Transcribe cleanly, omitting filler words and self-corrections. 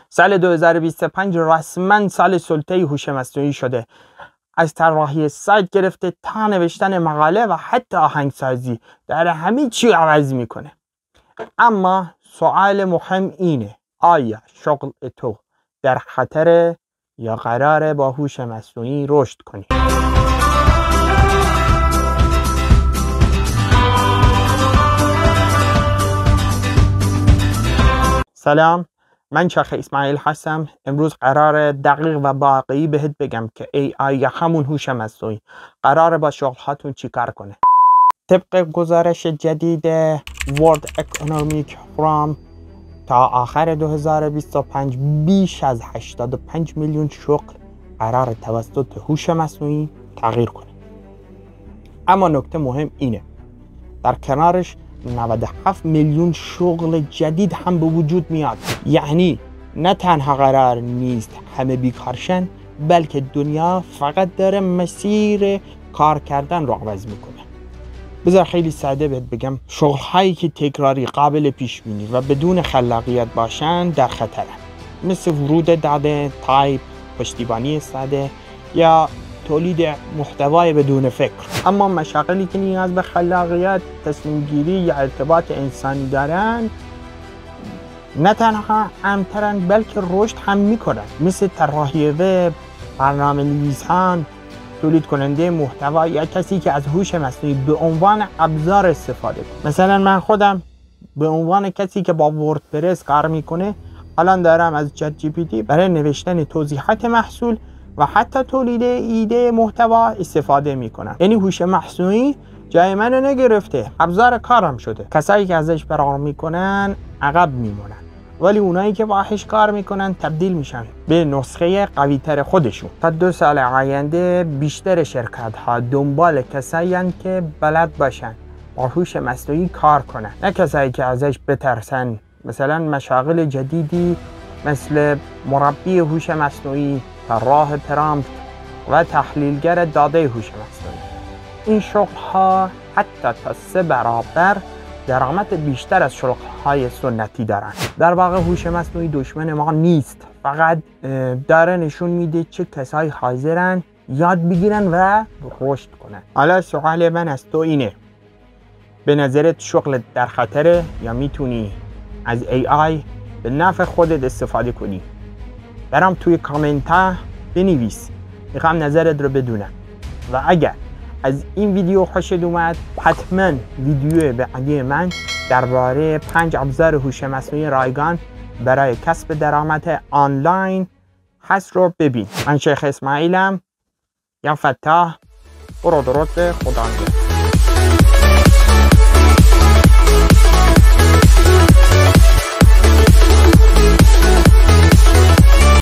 سال 2025 رسما سال سلطه هوش مصنوعی شده. از طراحی سایت گرفته تا نوشتن مقاله و حتی آهنگسازی در همه چی عوض میکنه. اما سوال مهم اینه: آیا شغل تو در خطره یا قراره با هوش مصنوعی رشد کنی؟ سلام، من شیخ اسماعیل هستم. امروز قراره دقیق و واقعی بهت بگم که AI یا همون هوش مصنوعی قراره با شغل هاتون چی کار کنه. طبق گزارش جدید World Economic Forum تا آخر 2025 بیش از 85 میلیون شغل قرار توسط هوش مصنوعی تغییر کنه. اما نکته مهم اینه: در کنارش 97 میلیون شغل جدید هم به وجود میاد. یعنی نه تنها قرار نیست همه بیکارشن، بلکه دنیا فقط داره مسیر کار کردن رو عوض میکنه. بذار خیلی ساده بهت بگم، شغل هایی که تکراری، قابل پیش بینی و بدون خلاقیت باشن در خطرن، مثل ورود داده، تایپ، پشتیبانی ساده یا تولید محتوای بدون فکر. اما مشاغلی که نیاز به خلاقیت، تصمیم گیری یا ارتباط انسانی دارن نه تنها امترن بلکه رشد هم میکنن، مثل طراحی وب، برنامه‌نویسان، تولید کننده محتوا یا کسی که از هوش مصنوعی به عنوان ابزار استفاده کنه. مثلا من خودم به عنوان کسی که با وردپرس کار میکنه الان دارم از چت جی پی تی برای نوشتن توضیحات محصول و حتی تولید ایده محتوا استفاده میکنم. یعنی هوش مصنوعی جای منو نگرفته، ابزار کارم شده. کسایی که ازش فرار میکنن عقب میمونن، ولی اونایی که باهاش کار میکنن تبدیل میشن به نسخه قوی تر خودشون. تا 2 سال آینده بیشتر شرکت ها دنبال کسایی هستند که بلد باشن با هوش مصنوعی کار کنن، نه کسایی که ازش بترسن. مثلا مشاغل جدیدی مثل مربی هوش مصنوعی، طراح پرامپت و تحلیلگر داده هوش مصنوعی. این شغل ها حتی تا 3 برابر درآمد بیشتر از شغل‌های سنتی دارن. در واقع هوش مصنوعی دشمن ما نیست، فقط داره نشون میده چه کسایی حاضرن یاد بگیرن و رشد کنن. حالا سوال من از تو اینه: به نظرت شغلت در خطره یا میتونی از AI به نفع خودت استفاده کنی؟ برام توی کامنت ها بنویس، میخوام نظرت رو بدونم. و اگر از این ویدیو خوشت اومد، حتما ویدیو بعدی من درباره 5 ابزار هوش مصنوعی رایگان برای کسب درآمد آنلاین هست رو ببین. من شیخ اسماعیلم. یا فتاح. برو درود به خدا.